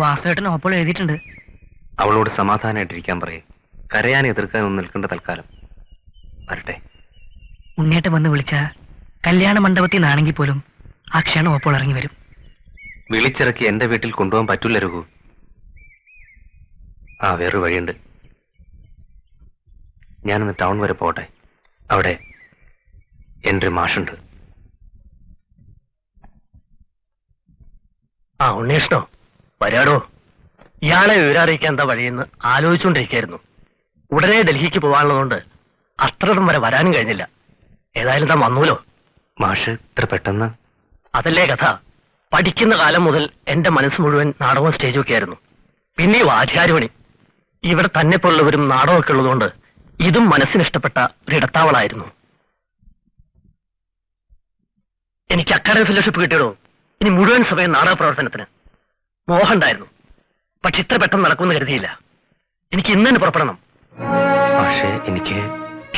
വാസേട്ടൻ ഒപ്പോൾ എഴുതിയിട്ടുണ്ട്. അവളോട് സമാധാനമായിട്ടിരിക്കാൻ പറയും. കരയാൻ എതിർക്കാനൊന്നും നിൽക്കേണ്ട തൽക്കാലം. വരട്ടെ. ഉണ്ണിയേട്ടൻ വന്ന് വിളിച്ച കല്യാണ മണ്ഡപത്തിൽ നിന്നാണെങ്കിൽ പോലും ആ ക്ഷണം ഒപ്പോൾ ഇറങ്ങി വരും. വിളിച്ചിറക്കി എന്റെ വീട്ടിൽ കൊണ്ടുപോകാൻ പറ്റൂല രഘു. വേറൊരു വഴിയുണ്ട്. ഞാനൊന്ന് ടൗൺ വരെ പോട്ടെ. അവിടെ എൻ്റെ ഒരു മാഷുണ്ട്. ഉണ്ണീഷ്ണോ, വരാടോ. ഇയാളെ വിവരറിയിക്കാൻ എന്താ വഴിയെന്ന് ആലോചിച്ചുകൊണ്ടിരിക്കുകയായിരുന്നു. ഉടനെ ഡൽഹിക്ക് പോകാനുള്ളതുകൊണ്ട് അത്രയും വരെ വരാനും കഴിഞ്ഞില്ല. ഏതായാലും താൻ വന്നൂലോ. മാഷ് ഇത്ര പെട്ടെന്ന്? അതല്ലേ കഥ. പഠിക്കുന്ന കാലം മുതൽ എന്റെ മനസ്സ് മുഴുവൻ നാടകവും സ്റ്റേജും ഒക്കെ ആയിരുന്നു. പിന്നെ വാദ്യാരുമണി. ഇവിടെ തന്നെ പോലുള്ളവരും നാടകമൊക്കെ ഉള്ളതുകൊണ്ട് ഇതും മനസ്സിനിഷ്ടപ്പെട്ട ഒരിടത്താവളായിരുന്നു. എനിക്ക് അക്കാഡമി ഫെലോഷിപ്പ് കിട്ടിയടോ. ഇനി മുഴുവൻ സമയം നാടക പ്രവർത്തനത്തിന് മോഹമുണ്ടായിരുന്നു. പക്ഷെ ഇത്ര പെട്ടെന്ന് നടക്കുമെന്ന് കരുതിയില്ല. എനിക്ക് ഇന്ന് തന്നെ പുറപ്പെടണം. പക്ഷേ എനിക്ക്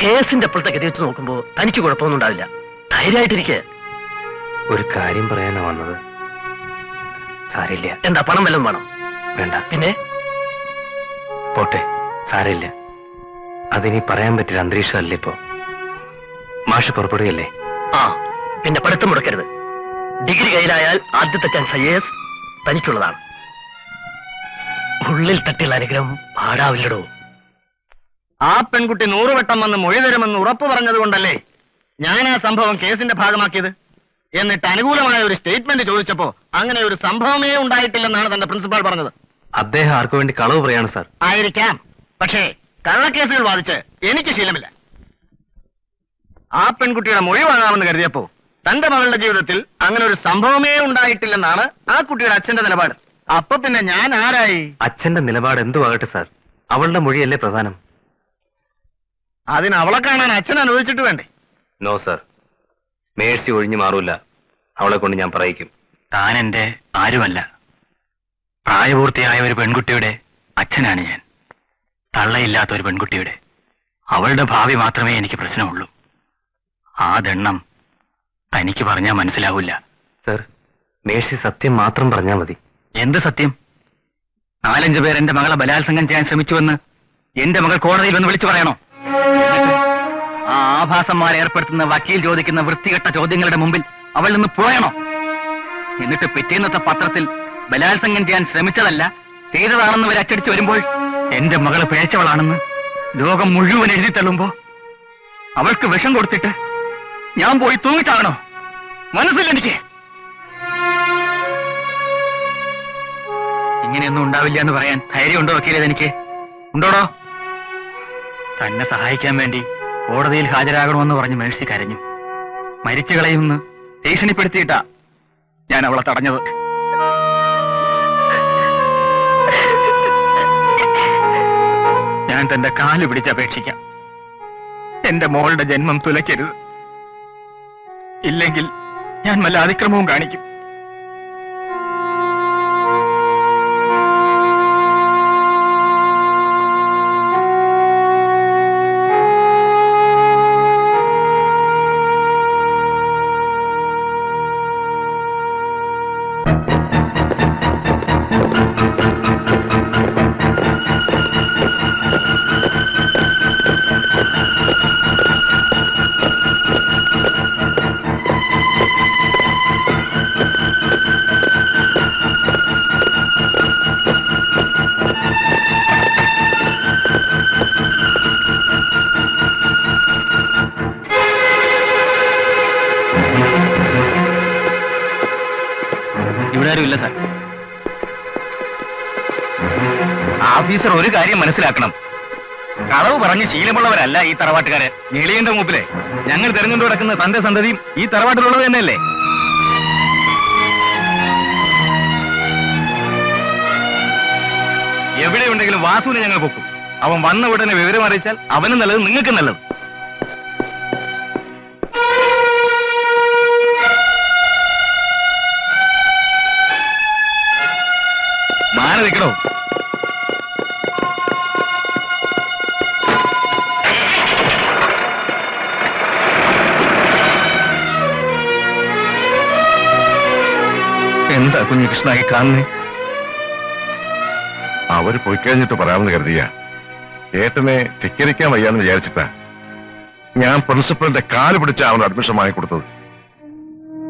കേസിന്റെ അപ്പോഴത്തെ ഗതി വെച്ച് നോക്കുമ്പോ തനിക്ക് കുഴപ്പമൊന്നും ഉണ്ടാവില്ല. ധൈര്യമായിട്ടിരിക്കെ. ഒരു കാര്യം പറയാനാ വന്നത്. സാരില്ല. എന്താ, പണം വല്ലതും വേണം? വേണ്ട. പിന്നെ പോട്ടെ, സാരമില്ല. അതിനി പറയാൻ പറ്റിയ അന്തരീക്ഷമല്ലേ ഇപ്പോ. മാഷ് പുറപ്പെടുകയല്ലേ? പിന്നെ പഠിത്തം മുടക്കരുത്. ഡിഗ്രി കയ്യിലായാൽ ആദ്യത്തെ ചാൻസ് IAS തനിക്കുള്ളതാണ്. ഉള്ളിൽ തട്ടിയുള്ള അനുഗ്രഹം പാടാവില്ലടോ. ആ പെൺകുട്ടി 100 വട്ടം വന്ന് മൊഴി തരുമെന്ന് ഉറപ്പ് പറഞ്ഞതുകൊണ്ടല്ലേ ഞാൻ ആ സംഭവം കേസിന്റെ ഭാഗമാക്കിയത്. എന്നിട്ട് അനുകൂലമായ ഒരു സ്റ്റേറ്റ്മെന്റ് ചോദിച്ചപ്പോ അങ്ങനെ ഒരു സംഭവമേ ഉണ്ടായിട്ടില്ലെന്നാണ് തന്റെ പ്രിൻസിപ്പാൾ പറഞ്ഞത്. അദ്ദേഹം ആർക്കു വേണ്ടി കളവ് പറയാണ് സാർ. ആയിരിക്കാം. പക്ഷേ കള്ളക്കേസുകൾ വാദിച്ച് എനിക്ക് ശീലമില്ല. ആ പെൺകുട്ടിയുടെ മൊഴി വാങ്ങാമെന്ന് കരുതിയപ്പോ തന്റെ മകളുടെ ജീവിതത്തിൽ അങ്ങനെ ഒരു സംഭവമേ ഉണ്ടായിട്ടില്ലെന്നാണ് ആ കുട്ടിയുടെ അച്ഛന്റെ നിലപാട്. അപ്പൊ പിന്നെ ഞാൻ ആരായി? അച്ഛന്റെ നിലപാട് എന്തുവാകട്ടെ സാർ, അവളുടെ മൊഴിയല്ലേ പ്രധാനം. അതിന് അവളെ കാണാൻ അച്ഛൻ അനുവദിച്ചിട്ട് വേണ്ടേ? നോ സാർ, മേഴ്സി ഒഴിഞ്ഞു മാറൂല. അവളെ കൊണ്ട് ഞാൻ പറയിക്കും. താൻ എന്റെ ആരുമല്ല. പ്രായപൂർത്തിയായ ഒരു പെൺകുട്ടിയുടെ അച്ഛനാണ് ഞാൻ. തള്ളയില്ലാത്ത ഒരു പെൺകുട്ടിയുടെ. അവളുടെ ഭാവി മാത്രമേ എനിക്ക് പ്രശ്നമുള്ളൂ. ആ ദണ്ണം തനിക്ക് പറഞ്ഞാൽ മനസ്സിലാവില്ല. സർ, മേഴ്സി സത്യം മാത്രം പറഞ്ഞാൽ മതി. എന്ത് സത്യം? 4-5 പേർ എന്റെ മകളെ ബലാത്സംഗം ചെയ്യാൻ ശ്രമിച്ചുവെന്ന് എന്റെ മകൾ കോടതിയിൽ വന്ന് വിളിച്ചു പറയണോ? ആ ആഭാസന്മാരെ ഏർപ്പെടുത്തുന്ന വക്കീൽ ചോദിക്കുന്ന വൃത്തികെട്ട ചോദ്യങ്ങളുടെ മുമ്പിൽ അവൾ നിന്ന് പോയണോ? എന്നിട്ട് പിറ്റേന്നത്തെ പത്രത്തിൽ ബലാത്സംഗം ചെയ്യാൻ ശ്രമിച്ചതല്ല ചെയ്തതാണെന്ന് വരെ അച്ചടിച്ചു വരുമ്പോൾ എന്റെ മകള് പിഴച്ചവളാണെന്ന് ലോകം മുഴുവൻ എഴുതി തള്ളുമ്പോ അവൾക്ക് വിഷം കൊടുത്തിട്ട് ഞാൻ പോയി തൂങ്ങിച്ചാകണോ? മനസ്സില്ല എനിക്ക്. ഇങ്ങനെയൊന്നും ഉണ്ടാവില്ല എന്ന് പറയാൻ ധൈര്യമുണ്ടോ വക്കീലേ? എനിക്ക് ഉണ്ടോടോ? തന്നെ സഹായിക്കാൻ വേണ്ടി കോടതിയിൽ ഹാജരാകണമെന്ന് പറഞ്ഞ് മേഴ്സി കരഞ്ഞു. മരിച്ചു കളയുമെന്ന് ഭീഷണിപ്പെടുത്തിയിട്ടാ ഞാൻ അവളെ തടഞ്ഞത്. ഞാൻ തന്റെ കാല് പിടിച്ചപേക്ഷിക്കാം. എന്റെ മോളുടെ ജന്മം തുലയ്ക്കരുത്. ഇല്ലെങ്കിൽ ഞാൻ വല്ല അതിക്രമവും കാണിക്കും. ഇല്ല സാർ. ഓഫീസർ ഒരു കാര്യം മനസ്സിലാക്കണം. കളവ് പറഞ്ഞ് ശീലമുള്ളവരല്ല ഈ തറവാട്ടുകാരെ. ഞെളിയന്റെ മൂപ്പിലെ ഞങ്ങൾ തെരഞ്ഞെടുത്ത് കിടക്കുന്ന തന്റെ സന്തതിയും ഈ തറവാട്ടിലുള്ളത് തന്നെയല്ലേ? എവിടെയുണ്ടെങ്കിലും വാസുവിനെ ഞങ്ങൾ പൊക്കും. അവൻ വന്ന ഉടനെ വിവരം അറിയിച്ചാൽ അവനും നല്ലത്, നിങ്ങൾക്ക് നല്ലത്. മാറി നിൽക്കണോ? എന്താ കുഞ്ഞികൃഷ്ണായി കാണുന്നേ? അവര് പോയി കഴിഞ്ഞിട്ട് പറയാമെന്ന് കരുതിയ ഏട്ടനെ ധിക്കരിക്കാൻ വയ്യാന്ന് വിചാരിച്ചിട്ടാ ഞാൻ പ്രിൻസിപ്പലിന്റെ കാല് പിടിച്ച അവന് അഡ്മിഷൻ വാങ്ങിക്കൊടുത്തത്.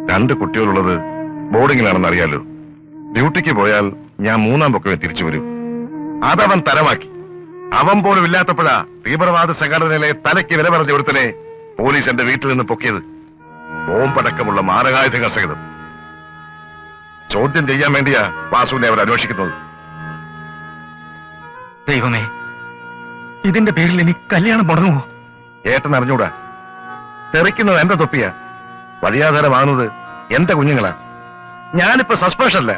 2 കുട്ടികളുള്ളത് ബോർഡിങ്ങിലാണെന്ന് അറിയാലോ. ഡ്യൂട്ടിക്ക് പോയാൽ ഞാൻ 3-ാം പൊക്കമേ തിരിച്ചു വരൂ. അതവൻ തരമാക്കി. അവൻ പോലും ഇല്ലാത്തപ്പോഴാ തീവ്രവാദ സംഘടനയിലെ തലയ്ക്ക് വില പറഞ്ഞ ഒരുത്തനെ പോലീസ് എന്റെ വീട്ടിൽ നിന്ന് പൊക്കിയത്. ബോംബടക്കമുള്ള മാരകായുധങ്ങൾ സഹിതം. ചോദ്യം ചെയ്യാൻ വേണ്ടിയാ വാസുവിനെ അവർ അന്വേഷിക്കുന്നത്. ദൈവമേ, ഇതിന്റെ പേരിൽ എനിക്ക് കല്യാണം മുടങ്ങുമോ? ഏട്ടൻ അറിഞ്ഞൂടാ. തെറിക്കുന്നത് എന്റെ തൊപ്പിയാ, വഴിയാധാരമാകുന്നത് എന്റെ കുഞ്ഞുങ്ങളാ. ഞാനിപ്പോ സസ്പെൻഷനല്ല.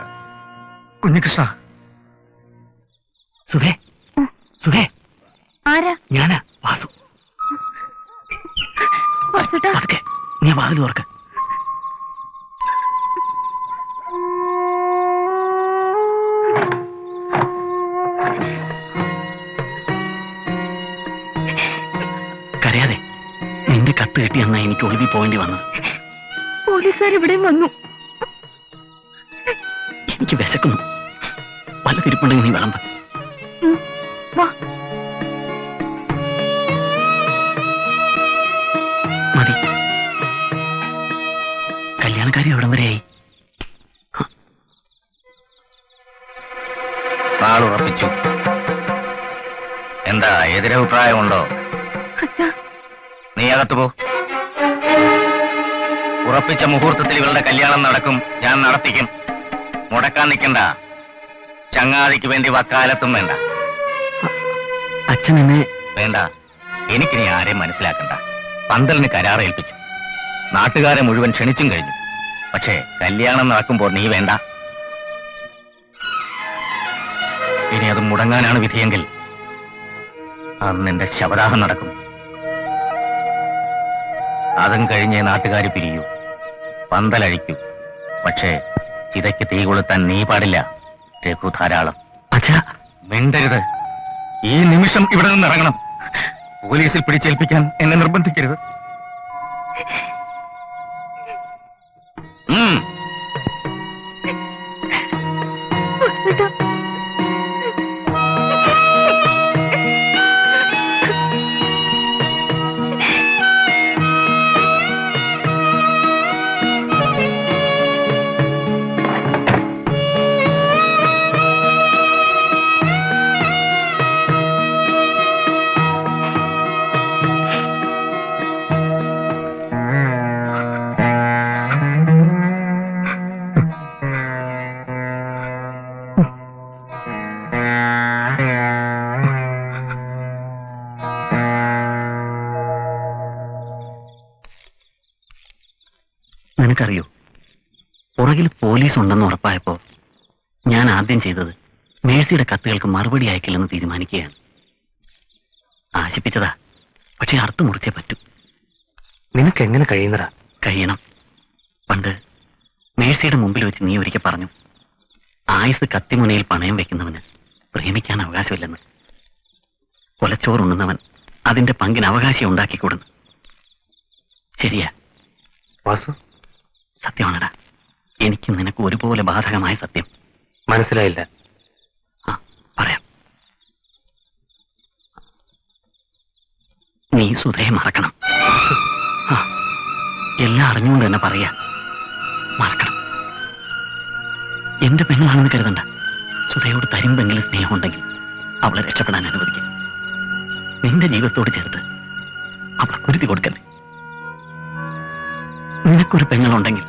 കുഞ്ഞികൃഷ്ണ. സുധേ, സുധേ, ആരാ? ഞാനാ വാസു. അതൊക്കെ നീ വാതിൽ തുറക്ക്. കരയാതെ. നിന്റെ കത്ത് കിട്ടിയെന്നാ എനിക്ക് ഒളിവിൽ പോകേണ്ടി വന്നത്. പോലീസുകാർ ഇവിടെയും വന്നു. എനിക്ക് വിശക്കുന്നു. പല തിരിപ്പുണ്ടെങ്കിൽ നീ വിളമ്പ്. വാ. മതി. കല്യാണക്കാരി എവിടം വരെയായി? ആളുറപ്പിച്ചു. എന്താ എതിരഭിപ്രായമുണ്ടോ? അച്ഛാ, നീ അകത്തു പോ. ഉറപ്പിച്ച മുഹൂർത്തത്തിൽ ഇവളുടെ കല്യാണം നടക്കും. ഞാൻ നടത്തിക്കും. മുടക്കാൻ നിൽക്കണ്ട. ചങ്ങാതിക്ക് വേണ്ടി വക്കാലത്തും വേണ്ട. അച്ഛൻ എന്നെ വേണ്ട. എനിക്കിനി ആരെയും മനസ്സിലാക്കണ്ട. പന്തലിന് കരാറേൽപ്പിച്ചു. നാട്ടുകാരെ മുഴുവൻ ക്ഷണിച്ചും കഴിഞ്ഞു. പക്ഷേ കല്യാണം നടക്കുമ്പോൾ നീ വേണ്ട. ഇനി അത് മുടങ്ങാനാണ് വിധിയെങ്കിൽ അന്ന് എന്റെ ശവദാഹം നടക്കും. അതും കഴിഞ്ഞേ നാട്ടുകാർ പിരിയൂ, പന്തലഴിക്കൂ. പക്ഷേ ചിതയ്ക്ക് തീ കൊളുത്താൻ നീ പാടില്ല. രഘു ധാരാളം. അച്ഛാ, മിണ്ടരുത്. ഈ നിമിഷം ഇവിടെ നിന്ന് ഇറങ്ങണം. പോലീസിൽ പിടിച്ചേൽപ്പിക്കാൻ എന്നെ നിർബന്ധിക്കരുത്. നിനക്കറിയോ, പുറകിൽ പോലീസ് ഉണ്ടെന്ന് ഉറപ്പായപ്പോ ഞാൻ ആദ്യം ചെയ്തത് മേഴ്സിയുടെ കത്തുകൾക്ക് മറുപടി അയക്കില്ലെന്ന് തീരുമാനിക്കുകയാണ്. ആശിപ്പിച്ചതാ, പക്ഷെ അർത്ഥം മുറിച്ചേ പറ്റൂ. നിനക്ക് എങ്ങനെ കഴിയുന്നടാ? കഴിയണം. പണ്ട് മേഴ്സിയുടെ മുമ്പിൽ വെച്ച് നീ ഒരിക്കൽ പറഞ്ഞു, ആയുസ് കത്തിമുനയിൽ പണയം വെക്കുന്നവന് പ്രേമിക്കാൻ അവകാശമില്ലെന്ന്. കൊലച്ചോറുണ്ണുന്നവൻ അതിന്റെ പങ്കിന് അവകാശം ഉണ്ടാക്കിക്കൂടുന്നു. ശരിയാ വാസു, സത്യമാണടാ. എനിക്ക് നിനക്ക് ഒരുപോലെ ബാധകമായ സത്യം. മനസ്സിലായില്ല. ആ, പറയാം. നീ സുധയെ മറക്കണം. ആ, എല്ലാം അറിഞ്ഞുകൊണ്ട് തന്നെ പറയാ. മറക്കണം. എന്റെ പെങ്ങളാണെന്ന് കരുതണ്ട. സുധയോട് തരുമ്പെങ്കിലും സ്നേഹമുണ്ടെങ്കിൽ അവളെ രക്ഷപ്പെടാൻ അനുവദിക്കും. നിന്റെ ജീവിതത്തോട് ചേർത്ത് അവളെ കുരുതി കൊടുക്കല്ലേ. നിനക്കൊരു പെങ്ങളുണ്ടെങ്കിൽ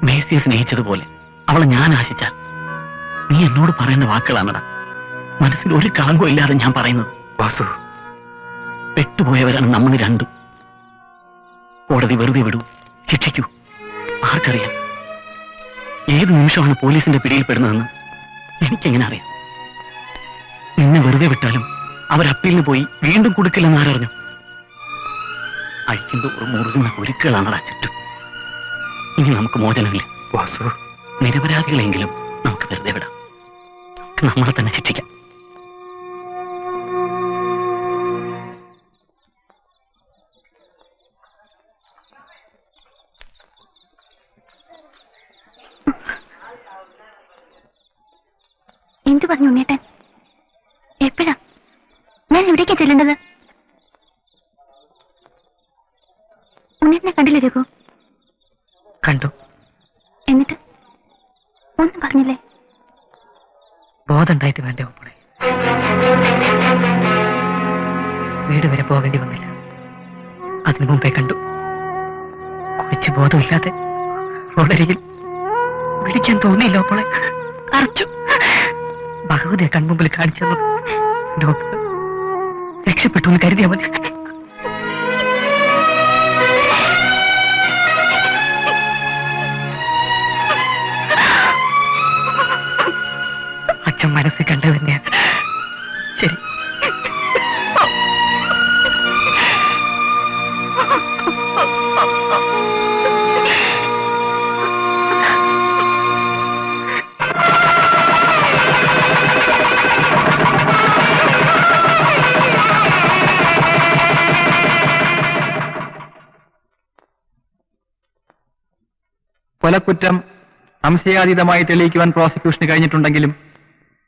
മേഴ്സിയെ സ്നേഹിച്ചതുപോലെ അവളെ ഞാൻ ആശിച്ചാൽ നീ എന്നോട് പറയേണ്ട വാക്കുകളാണടാ. മനസ്സിൽ ഒരു കളങ്കവും ഇല്ലാതെ ഞാൻ പറയുന്നത്. വാസു, പെട്ടുപോയവരാണ് നമ്മൾ രണ്ടും. കോടതി വെറുതെ വിടൂ, ശിക്ഷിക്കൂ, ആർക്കറിയാം? ഏത് നിമിഷമാണ് പോലീസിന്റെ പിടിയിൽപ്പെടുന്നതെന്ന് എനിക്കെങ്ങനെ അറിയാം? നിന്നെ വെറുതെ വിട്ടാലും അവരപ്പീലിന് പോയി വീണ്ടും കൊടുക്കില്ലെന്ന് ആരറിഞ്ഞു? അഴിക്കുന്തോറും മുറുകുന്ന കുരുക്കുകളാണടാ ചുറ്റും. ഇനി നമുക്ക് മോചനമില്ല. വാസു, നിരപരാധികളെങ്കിലും നമുക്ക് വെറുതെ വിടാം. നമുക്ക് നമ്മളെ തന്നെ ശിക്ഷിക്കാം. എന്തു പറഞ്ഞു ഉണ്ണേട്ടൻ? എവിടേക്കാ ചെല്ലേണ്ടത്? ഉണ്ണേട്ടനെ കണ്ടില്ല രഘു? കണ്ടു. എന്നിട്ട് ഒന്നും പറഞ്ഞില്ലേ? ബോധമുണ്ടായിട്ട് വേണ്ടേ ഓപ്പോളെ? വീട് വരെ പോകേണ്ടി വന്നില്ല. അതിനു മുമ്പേ കണ്ടു. കുറിച്ച് ബോധമില്ലാതെ റോഡരികിൽ വിളിക്കാൻ തോന്നിയില്ല ഓപ്പോളെ. അറച്ചു. ഭഗവതിയെ കൺമുമ്പിൽ കാണിച്ചു ഡോക്ടർ രക്ഷപ്പെട്ടു എന്ന് കരുതിയാ മതി. അച്ഛൻ മനസ്സിൽ കണ്ടത് തന്നെയാ ശരി. കൊലക്കുറ്റം സംശയാതീതമായി തെളിയിക്കുവാൻ പ്രോസിക്യൂഷന് കഴിഞ്ഞിട്ടുണ്ടെങ്കിലും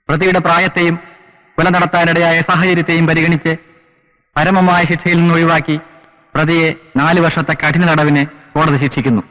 പ്രതിയുടെ പ്രായത്തെയും കൊല നടത്താനിടയായ സാഹചര്യത്തെയും പരിഗണിച്ച് പരമമായ ശിക്ഷയിൽ നിന്ന് ഒഴിവാക്കി പ്രതിയെ 4 വർഷത്തെ കഠിന തടവിന് കോടതി ശിക്ഷിക്കുന്നു.